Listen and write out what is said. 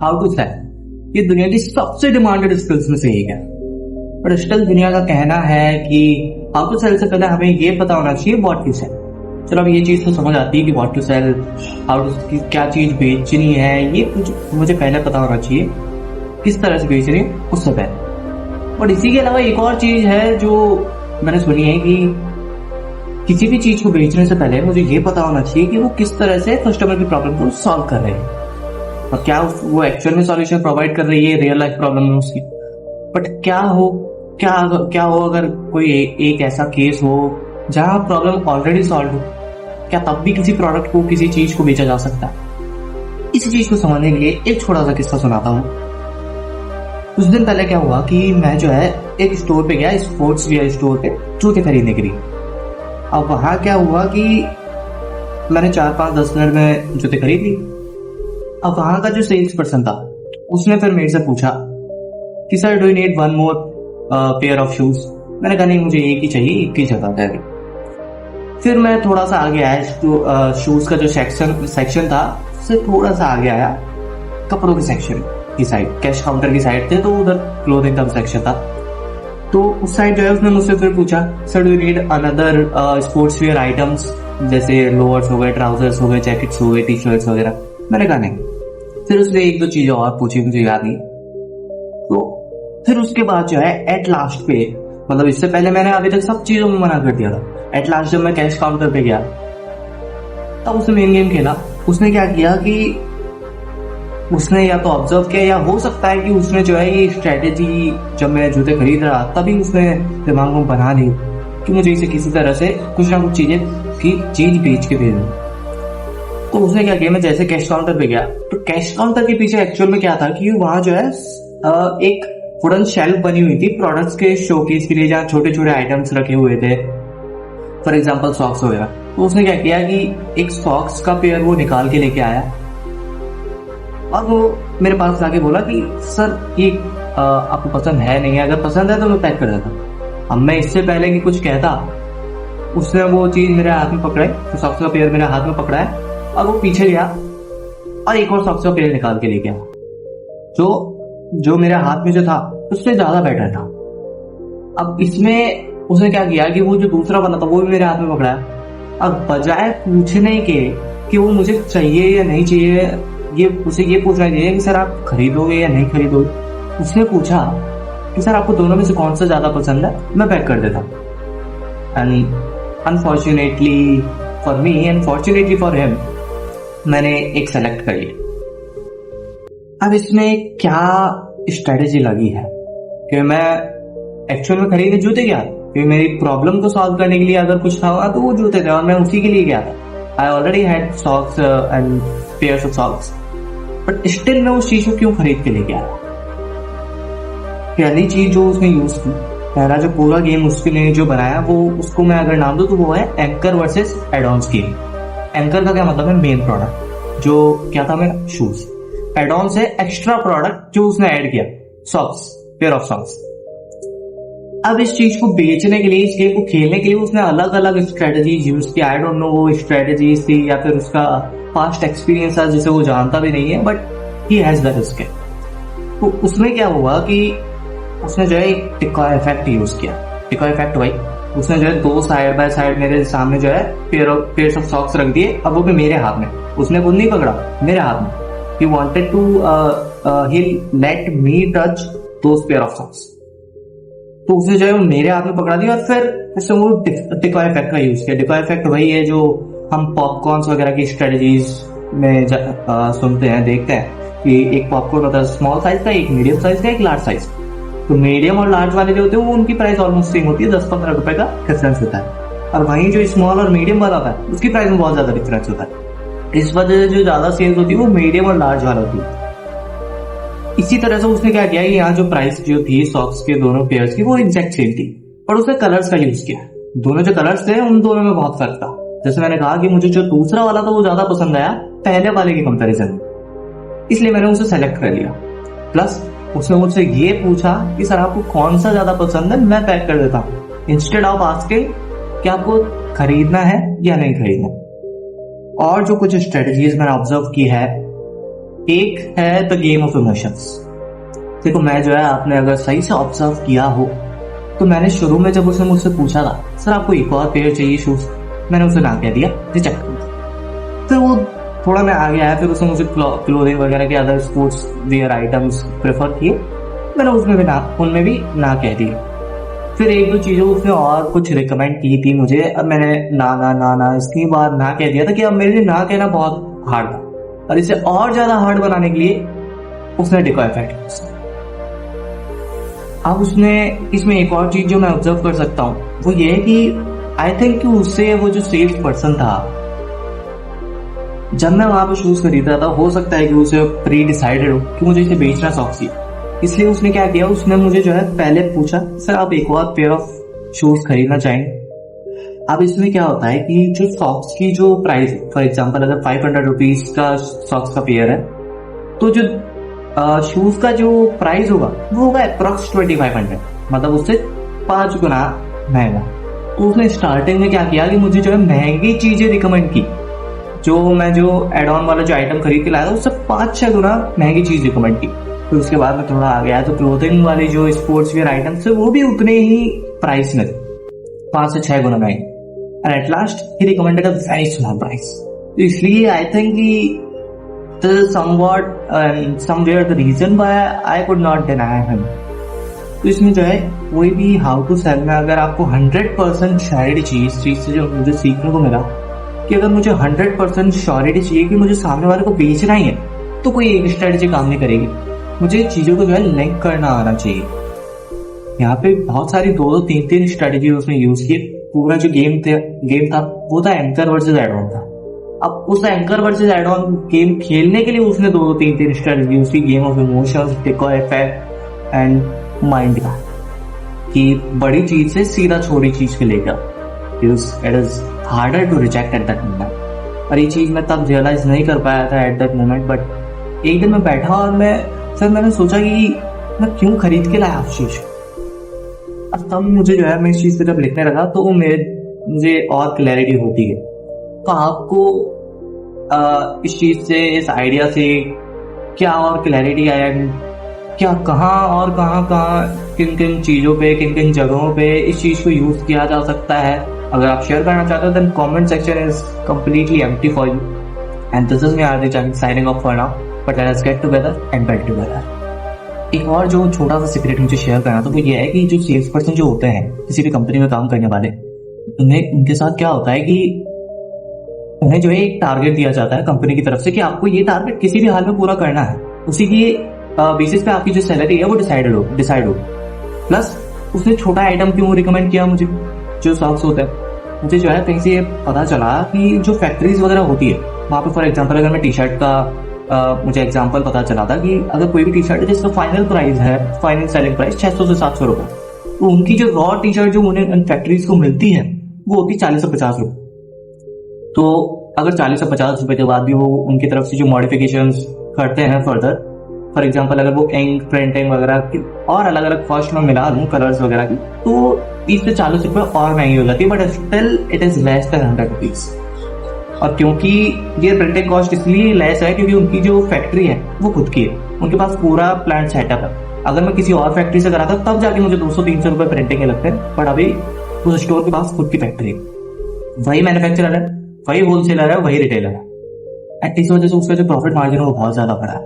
How to cell ये दुनिया की सबसे डिमांडेड स्किल्स में से एक है। पर स्टिल दुनिया का कहना है कि हाउ टू सेल से पहले हमें ये पता होना चाहिए व्हाट टू सेल। चलो अब ये चीज तो समझ आती है कि what to sell, how to, क्या चीज बेचनी है, ये मुझे पहले पता होना चाहिए किस तरह से बेचनी है उससे पहले। और इसी के अलावा एक और चीज है जो मैंने सुनी है कि किसी भी चीज को बेचने से पहले मुझे ये पता होना चाहिए कि वो किस तरह से कस्टमर की प्रॉब्लम को सॉल्व कर रहे हैं और क्या वो एक्चुअल में सॉल्यूशन प्रोवाइड कर रही है रियल लाइफ प्रॉब्लम में उसकी। बट क्या हो अगर कोई एक ऐसा केस हो जहां प्रॉब्लम ऑलरेडी सॉल्व हो, क्या तब भी किसी प्रोडक्ट को, किसी चीज को बेचा जा सकता है? इसी चीज को समझने के लिए एक छोटा सा किस्सा सुनाता हूँ। कुछ दिन पहले क्या हुआ कि मैं जो है एक स्टोर पे गया, स्पोर्ट्स वियर स्टोर पे जूते खरीदने के लिए। अब वहां क्या हुआ कि मैंने 4-5-10 मिनट में जूते खरीद ली। अब वहां का जो सेल्स पर्सन था उसने फिर मेरे से पूछा कि sir do you need one more pair of shoes. मैंने कहा नहीं, मुझे एक ही चाहिए, एक ही जगह है। फिर मैं थोड़ा सा आगे आया, शूज का जो सेक्शन था उससे थोड़ा सा आगे आया, कपड़ों के सेक्शन की साइड, कैश काउंटर की साइड थे, तो उधर क्लोथिंग का सेक्शन था। तो उस साइड जो है उसने मुझसे फिर पूछा sir do you need another sports wear items, जैसे लोअर्स हो गए, ट्राउजर्स हो गए, जैकेट्स हो गए, टी शर्ट्स वगैरह। मैंने कहा नहीं। फिर उसने एक दो चीजें और पूछी, मुझे याद नहीं। तो फिर उसके बाद जो है एट लास्ट पे, मतलब इससे पहले मैंने अभी तक सब चीजों में मना कर दिया था, एट लास्ट जब मैं कैश काउंटर पे गया तब उसने मेन गेम खेला। उसने क्या किया कि उसने या तो ऑब्जर्व किया या हो सकता है कि उसने जो है ये स्ट्रेटेजी, जब मैं जूते खरीद रहा तभी उसने दिमाग में बना ली कि मुझे इसे किसी तरह से कुछ ना कुछ चीज बेच के दे दूं। तो उसने क्या किया, मैं जैसे कैश काउंटर पे गया तो कैश काउंटर के पीछे एक्चुअल में क्या था कि वहां जो है एक वुडन शेल्फ बनी हुई थी प्रोडक्ट्स के शोकेस के लिए, जहाँ छोटे छोटे आइटम्स रखे हुए थे, फॉर एग्जाम्पल सॉक्स वगैरह। तो उसने क्या किया कि एक सॉक्स का पेयर वो निकाल के लेके आया और वो मेरे पास आके बोला कि सर ये आपको पसंद है नहीं है, अगर पसंद है तो मैं पैक कर देता। अब मैं इससे पहले कि कुछ कहता, उसने वो चीज मेरे हाथ में पकड़ाई, तो सॉक्स का पेयर मेरे हाथ में पकड़ाया और वो पीछे गया और एक और सॉक्स का पेयर निकाल के लेके आया जो मेरे हाथ में जो था उससे ज्यादा बेटर था। अब इसमें उसने क्या किया कि वो जो दूसरा वाला था वो भी मेरे हाथ में पकड़ाया। अब बजाय पूछने के कि वो मुझे चाहिए या नहीं चाहिए, उसे ये पूछना चाहिए कि सर आप खरीदोगे या नहीं खरीदोगे, उसने पूछा कि सर आपको दोनों में से कौन सा ज्यादा पसंद है, मैं पैक कर देता। And unfortunately for me and fortunately for him, मैंने एक सेलेक्ट कर लिया। अब इसमें क्या स्ट्रेटेजी लगी है कि मैं एक्चुअल में खरीदे जूते गया, क्योंकि मेरी प्रॉब्लम को सॉल्व करने के लिए अगर कुछ था तो वो जूते थे और मैं उसी के लिए गया था। I already had socks and pairs of socks, but still मैं उस चीज को क्यों खरीद के लेके आया? पहली चीज जो उसने यूज की, पहला जो पूरा गेम उसके लिए जो बनाया, वो उसको मैं अगर नाम दूं तो वो है anchor versus add-ons game. Anchor का क्या मतलब है? Main product. जो क्या था मेरा? शूज। एडॉन्स है एक्स्ट्रा प्रोडक्ट जो उसने ऐड किया, सॉक्स, पेयर ऑफ सॉक्स। अब इस चीज को बेचने के लिए, इस गेम को खेलने के लिए उसने अलग अलग स्ट्रेटेजीज यूज की। आई डोंट नो वो स्ट्रेटेजीज थी या फिर उसका पास्ट एक्सपीरियंस था जिसे वो जानता भी नहीं है, but he has the risk. तो उसमें क्या हुआ कि उसने जो है एक टिकॉय इफेक्ट यूज किया। टिकॉय इफेक्ट भाई, उसने जो है दो साइड बाय साइड मेरे सामने जो है पेयर्स ऑफ सॉक्स रख दिए, अब वो भी मेरे हाथ में। उसने खुद नहीं पकड़ा, मेरे हाथ में। He wanted to he let me touch those pair of socks. तो उसने जो है मेरे हाथ में पकड़ा दिया और फिर उसने वो डिकॉय इफेक्ट का यूज किया। डिकॉय इफेक्ट वही है जो हम पॉपकॉर्न्स वगैरह की स्ट्रेटजीज में सुनते हैं, देखते हैं कि एक पॉपकॉर्न होता है स्मॉल साइज का, एक मीडियम साइज का, एक लार्ज साइज। तो मीडियम और लार्ज वाले जो होते हैं वो उनकी प्राइस ऑलमोस्ट सेम होती है, 10-15 रुपए का डिफरेंस होता है। और वहीं जो स्मॉल और मीडियम वाला होता है उसकी प्राइस में बहुत ज्यादा डिफरेंस होता है। इस वजह से जो ज्यादा सेल्स होती है वो मीडियम और लार्ज वाला होती है। इसी तरह से उसने क्या किया कि यहाँ जो प्राइस जो थी सॉक्स के दोनों पेयर्स की वो एग्जैक्ट सेम थी, पर उसने कलर्स का यूज किया। दोनों जो कलर्स थे उन दोनों में बहुत फर्क था। जैसे मैंने कहा कि मुझे जो दूसरा वाला था वो ज्यादा पसंद आया पहले वाले के कंपैरिजन में, इसलिए मैंने उसे सेलेक्ट कर लिया। प्लस उसने मुझसे ये पूछा कि सर आपको कौन सा ज्यादा पसंद है, मैं पैक कर देता हूँ, इंस्टेड ऑफ आस्किंग कि आपको खरीदना है या नहीं खरीदना। और जो कुछ स्ट्रेटजीज मैंने ऑब्जर्व की है एक है द गेम ऑफ इमोशंस। देखो मैं जो है, आपने अगर सही से ऑब्जर्व किया हो तो मैंने शुरू में जब उसने मुझसे पूछा था सर आपको एक और पेयर चाहिए शूज, मैंने उसे ना कह दिया रिजेक्ट कर दिया। फिर वो थोड़ा मैं आगे आया, फिर उसने मुझे क्लोथिंग वगैरह के other sports wear items prefer किए, मैंने उनमें भी ना कह दिया। फिर एक दो चीजों उसने और कुछ रिकमेंड की थी मुझे, अब मैंने ना इसकी बार ना कह दिया था कि अब मेरे लिए ना कहना बहुत हार्ड था, और इसे और ज्यादा हार्ड बनाने के लिए उसने डिकॉय इफेक्ट। अब उसने इसमें एक और चीज जो मैं ऑब्जर्व कर सकता हूँ वो ये है कि आई थिंक कि उससे वो जो सेल्स पर्सन था, जब मैं वहां पे शूज खरीद रहा था, हो सकता है कि उसे प्री डिसाइडेड हो कि मुझे इसे बेचना सॉक्स ही, इसलिए उसने क्या किया, उसने मुझे जो है पहले पूछा सर आप एक और पेयर ऑफ शूज खरीदना चाहेंगे। अब इसमें क्या होता है कि जो सॉक्स की जो प्राइस, फॉर एग्जांपल अगर 500 रुपीज का सॉक्स का पेयर है, तो जो शूज का जो प्राइस होगा वो होगा अप्रोक्स 2500, मतलब उससे 5 गुना महंगा। तो उसने स्टार्टिंग में क्या किया कि मुझे जो है महंगी चीजें रिकमेंड की, जो मैं जो एड ऑन वाला जो आइटम खरीद के लाया था उससे 5-6 गुना महंगी चीज रिकमेंड की। फिर उसके बाद में थोड़ा आ गया तो क्लोथिंग वाली जो स्पोर्ट्स वेयर आइटम्स है वो भी उतने ही प्राइस में, 5 से 6 गुना महंगे। And at last he recommended a very small price. तो इसलिए आई थिंक कि this is somewhat somewhere the reason why I could not deny him। तो इसमें जो है कोई भी हाउ टू सेल में अगर आपको 100% श्योरिटी चाहिए, इस चीज से जो मुझे सीखने को मिला कि अगर मुझे 100% श्योरिटी चाहिए कि मुझे सामने वाले को बेचना ही है, तो कोई एक स्ट्रेटेजी काम नहीं करेगी, मुझे चीजों को जो है लिंक करना आना चाहिए। यहाँ पे बहुत सारी 2-3 स्ट्रेटेजी उसने यूज की। पूरा जो गेम था वो था एंकर वर्सेस एड ऑन था। अब उस anchor versus ad on game खेलने के लिए उसने 2-3 स्ट्रेटेजी यूज की, game of emotions, decoy effect and mind का, कि बड़ी चीज से सीधा छोटी चीज के लेकर it is harder to reject at that moment. और ये चीज मैं तब रियलाइज नहीं कर पाया था एट दैट मोमेंट, बट एक दिन मैं बैठा और मैंने सोचा कि मैं क्यों खरीद के लाया उस चीज। अब तब मुझे जो है मैं इस चीज पे जब लिखने लगा तो मुझे और क्लैरिटी होती है। तो आपको इस चीज से, इस आइडिया से क्या और क्लैरिटी आया, क्या कहाँ किन किन चीजों पे, किन किन जगहों पे इस चीज को यूज किया जा सकता है, अगर आप शेयर करना चाहते हो then comment section is completely empty for you. And this is me Aarti Chand signing off for now, but let's get together and build together. एक और जो छोटा सा सीक्रेट मुझे शेयर करना था वो ये है कि जो सेल्स पर्सन जो होते हैं किसी भी कंपनी में काम करने वाले, उनके साथ क्या होता है कि उन्हें जो है एक टारगेट दिया जाता है कंपनी की तरफ से कि आपको ये टारगेट किसी भी हाल में पूरा करना है। उसी की बेसिस पे आपकी जो सैलरी है वो डिसाइड हो। प्लस उसने छोटा आइटम क्यों रिकमेंड किया मुझे, जो सॉक्स होते हैं, मुझे जो है कहीं से पता चला कि जो फैक्ट्रीज वगैरह होती है वहां पे, फॉर एग्जाम्पल अगर मैं टी शर्ट का मुझे एग्जाम्पल पता चला था कि अगर कोई भी टी शर्ट है जिसका फाइनल सेलिंग प्राइस 600 से 700 रुपए, तो उनकी जो रॉ टी शर्ट जो उन्हें फैक्ट्रीज को मिलती है वो होती 40 से 50 रुपए। तो अगर 40 से 50 रुपए के बाद भी वो उनकी तरफ से जो मॉडिफिकेशंस करते हैं फर्दर, फॉर एग्जांपल अगर वो इंक प्रिंटिंग वगैरह की और अलग अलग कॉस्ट में मिला दूं कलर्स वगैरह की, तो 30 से 40 रुपए और महंगी हो जाती है, but still it is less than 100 rupees. और क्योंकि ये प्रिंटिंग कॉस्ट इसलिए लेस है क्योंकि उनकी जो फैक्ट्री है वो खुद की है, उनके पास पूरा प्लांट सेटअप है। अगर मैं किसी और फैक्ट्री से कराता तब जाके मुझे 200-300 रुपए प्रिंटिंग के लगते हैं, बट अभी उस स्टोर के पास खुद की फैक्ट्री है, वही मैन्युफैक्चरर है, वही होलसेलर है, वही रिटेलर है। इस वजह से उसका जो प्रॉफिट मार्जिन है वो बहुत ज्यादा बड़ा है।